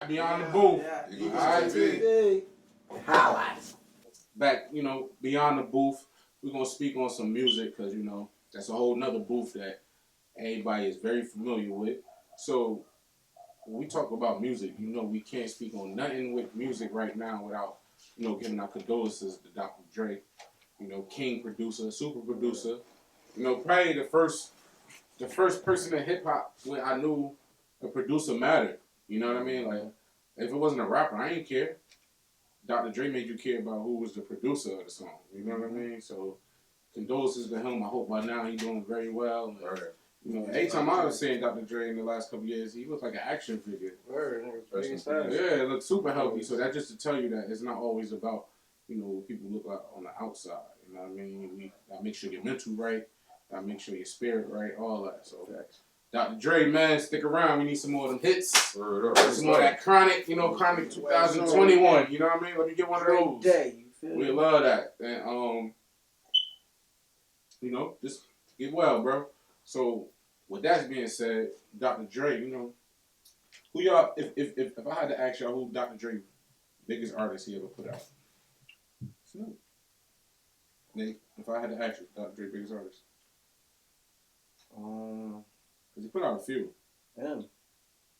beyond the booth. Highlights. Back, beyond the booth, we're gonna speak on some music because that's a whole nother booth that everybody is very familiar with. So when we talk about music, we can't speak on nothing with music right now without giving our condolences to Dr. Dre, king producer, super producer. Probably the first person in hip hop when I knew a producer mattered. You know what I mean? Like, if it wasn't a rapper, I ain't care. Dr. Dre made you care about who was the producer of the song. You know what I mean? So, condolences to him. I hope by now he's doing very well. And, every time I was seeing Dr. Dre in the last couple of years, he looked like an action figure. Yeah, it looked super healthy. So that's just to tell you that it's not always about, what people look like on the outside. You know what I mean? We gotta make sure your mental right. Gotta make sure your spirit right. All that. So, Dr. Dre, man, stick around. We need some more of them hits. Some more of that Chronic, Chronic 2021. You know what I mean? Let me get one of those. We love that. And, just get well, bro. So, with that being said, Dr. Dre, who y'all, if I had to ask y'all who Dr. Dre biggest artist he ever put out? Snoop. Nate, if I had to ask you, Dr. Dre biggest artist? Because he put out a few. M.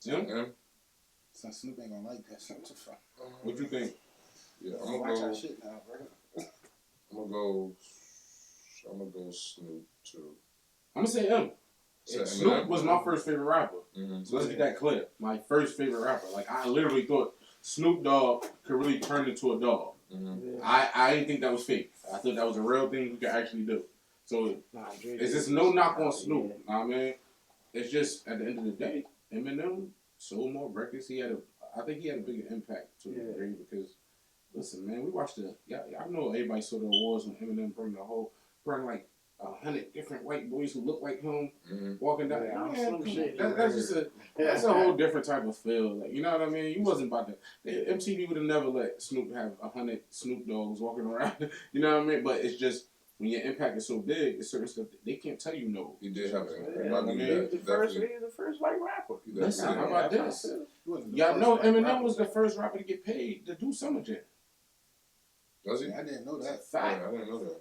So Snoop ain't gonna like that. What you think? Yeah, I'm gonna watch our shit now, bro. I'm gonna go Snoop too. I'm gonna say M. Snoop was my first favorite rapper. Mm-hmm. So let's get that clear. My first favorite rapper. Like, I literally thought Snoop Dogg could really turn into a dog. Mm-hmm. I didn't think that was fake. I thought that was a real thing we could actually do. So it's just no knock on Snoop. I mean, it's just at the end of the day, Eminem sold more records. I think he had a bigger impact to a degree because, listen, man, we watched I know everybody saw the awards when Eminem bring like 100 different white boys who look like him walking down. That's a whole different type of feel. Like, you know what I mean? You wasn't about to. MTV would have never let Snoop have 100 Snoop Dogs walking around. You know what I mean? But it's just when your impact is so big, it's certain stuff that they can't tell you no. He did have an impact. He was the first white rapper. Listen, how about this? Y'all know Eminem was the first rapper to get paid to do Summer Jam. Was he? I didn't know that. Fact. I didn't know that.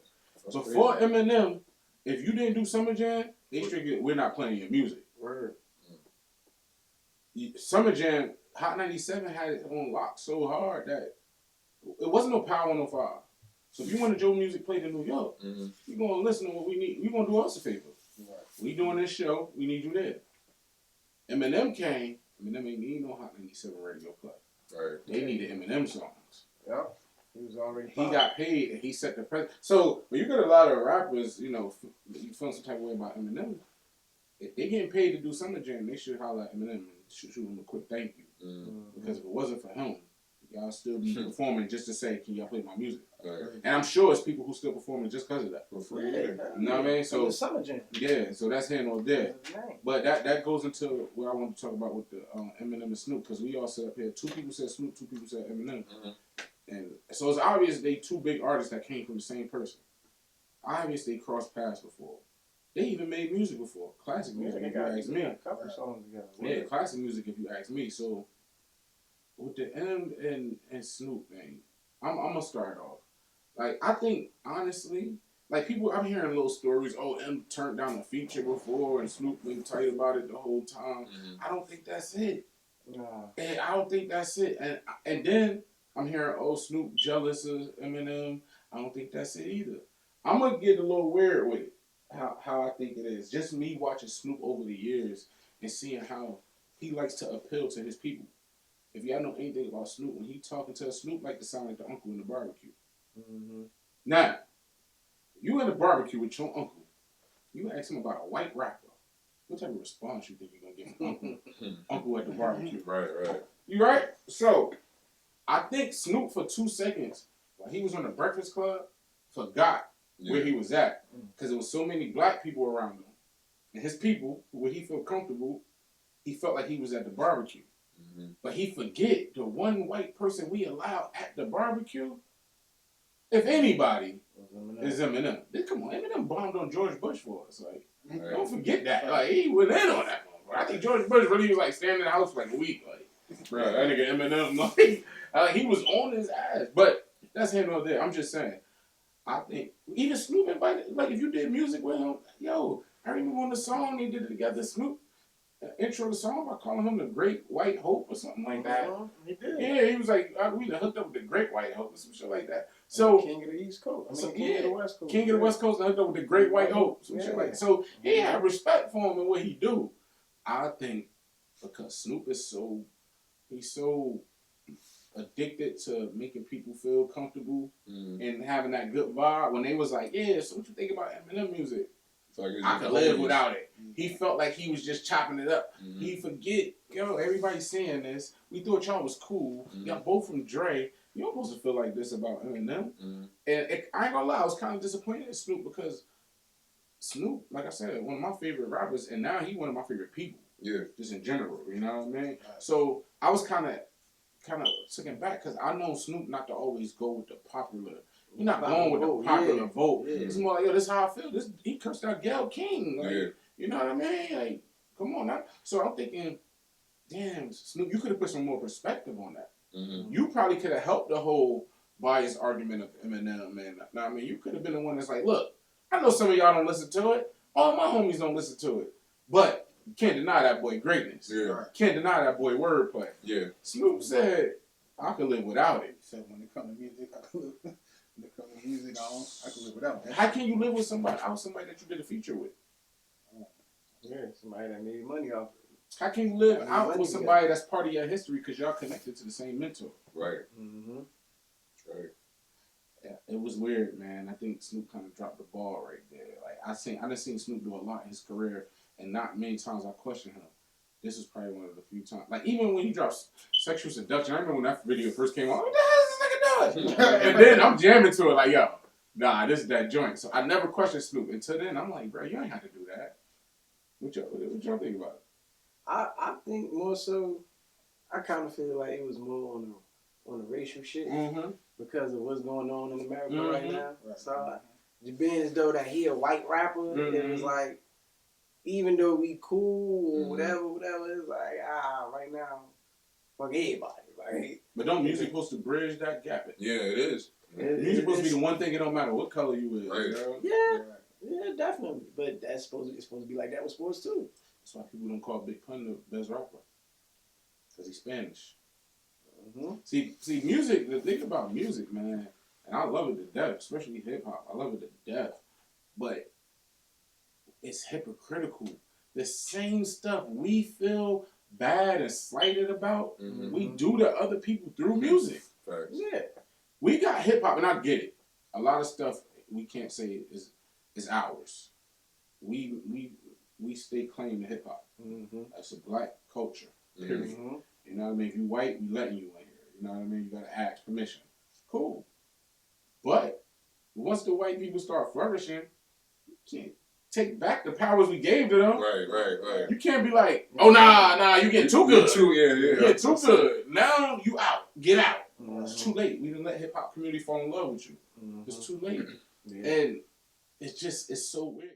Before Eminem, if you didn't do Summer Jam, they strictly, we're not playing your music. Word. Summer Jam, Hot 97 had it on lock so hard that it wasn't no Power 105. So if you want your music played in New York, you're going to listen to what we need. You're going to do us a favor. Right. We doing this show, we need you there. Eminem came, Eminem ain't need no Hot 97 radio play. Right. They needed Eminem songs. Yep. He was already. He got paid and he set the precedent. So when you get a lot of rappers, you feel some type of way about Eminem. If they getting paid to do Summer Jam, they should holler at Eminem and shoot him a quick thank you. Because if it wasn't for him, y'all still be performing just to say, can y'all play my music? Right. And I'm sure it's people who still performing just because of that. For free. You know what I mean? So Summer Jam. Yeah, so that's here nor there. But that goes into what I want to talk about with the Eminem and Snoop, because we all sit up here. 2 people said Snoop, 2 people said Eminem. And so it's obvious they 2 big artists that came from the same person. Obvious they crossed paths before. They even made music before. Classic music, if you ask me. A couple songs together. Yeah, classic music, if you ask me. So with the M and Snoop, man, I'm gonna start off. Like, I think honestly, like, people, I'm hearing little stories. Oh, M turned down a feature before, and Snoop been tight about it the whole time. I don't think that's it. And I don't think that's it. And then I'm hearing, oh, Snoop jealous of Eminem. I don't think that's it either. I'm going to get a little weird with it, how I think it is. Just me watching Snoop over the years and seeing how he likes to appeal to his people. If y'all know anything about Snoop, when he talking to Snoop like to sound like the uncle in the barbecue. Now, you in the barbecue with your uncle, you ask him about a white rapper. What type of response you think you're going to get from uncle at the barbecue? Right. You right? So, I think Snoop for 2 seconds, while he was on the Breakfast Club, forgot where he was at. Because there was so many black people around him. And his people, where he felt comfortable, he felt like he was at the barbecue. But he forget the one white person we allow at the barbecue, if anybody, is Eminem. Come on, Eminem bombed on George Bush for us. Like, don't forget that. Like, he went in on that one. I think George Bush really was like standing in the house for like a week. Like, Bro, that nigga Eminem, like, he was on his ass. But that's here nor there. I'm just saying. I think even Snoop invited, like, if you did music with him, yo, I remember on the song they did it together, Snoop intro the song by calling him the Great White Hope or something like that. He did. Yeah, he was like, we done hooked up with the Great White Hope or some shit like that. So King of the East Coast. So, King of the West Coast. King of the West Coast and hooked up with the Great White Hope. Some shit like that. So he had respect for him and what he do. I think because Snoop is he's so addicted to making people feel comfortable and having that good vibe. When they was like, yeah, so what you think about Eminem music? Like I could live without it. He felt like he was just chopping it up. He forget, yo, everybody's saying this. We thought y'all was cool. Y'all both from Dre. You don't supposed to feel like this about Eminem. And I ain't gonna lie, I was kind of disappointed in Snoop because Snoop, like I said, one of my favorite rappers, and now he one of my favorite people. Yeah. Just in general, you know what I mean? So I was kind of taken back because I know Snoop not to always go with the popular. You're not going with the popular vote. Yeah. It's more like, yo, this is how I feel. He cursed out Gayle King. Like, you know what I mean? Like, come on. So I'm thinking, damn, Snoop, you could have put some more perspective on that. You probably could have helped the whole bias argument of Eminem, man. Now, I mean, you could have been the one that's like, look, I know some of y'all don't listen to it. All my homies don't listen to it. But you can't deny that boy greatness. Yeah. Can't deny that boy wordplay. Yeah. Snoop said, I could live without it. So when it comes to music, I can live. When it comes to music, I can live without that. How can you live with somebody that you did a feature with? Yeah, somebody that made money off it. How can you live out with somebody that's part of your history because y'all connected to the same mentor? Right. Right. Yeah, it was weird, man. I think Snoop kind of dropped the ball right there. Like I done seen Snoop do a lot in his career, and not many times I questioned him. This is probably one of the few times. Like even when he drops Sexual Seduction, I remember when that video first came on. What the hell is this nigga doing? And then I'm jamming to it like, yo, nah, this is that joint. So I never questioned Snoop until then. I'm like, bro, you ain't have to do that. What y'all think about it? I think more so. I kind of feel like it was more on the racial shit because of what's going on in America right now. So being as though that he a white rapper, it was like, even though we cool or whatever, it's like right now, fuck everybody. Like, but don't music supposed to bridge that gap? Yeah, it is. Music supposed to be the one thing. It don't matter what color you is. Right. You know? Yeah, definitely. But it's supposed to be like that with sports too. That's why people don't call Big Pun the best rapper, because he's Spanish. See, music. The thing about music, man, and I love it to death, especially hip hop. I love it to death, but it's hypocritical. The same stuff we feel bad and slighted about, we do to other people through music. Facts. Yeah, we got hip hop, and I get it. A lot of stuff we can't say is ours. We stay claim to hip hop. That's a black culture. Period. You know what I mean? If you white, we letting you in here. You know what I mean? You gotta ask permission. Cool. But once the white people start flourishing, you can't take back the powers we gave to them. Right. You can't be like, oh nah, you get too good. You get too good. Now you out. Get out. It's too late. We didn't let hip hop community fall in love with you. It's too late. And it's so weird.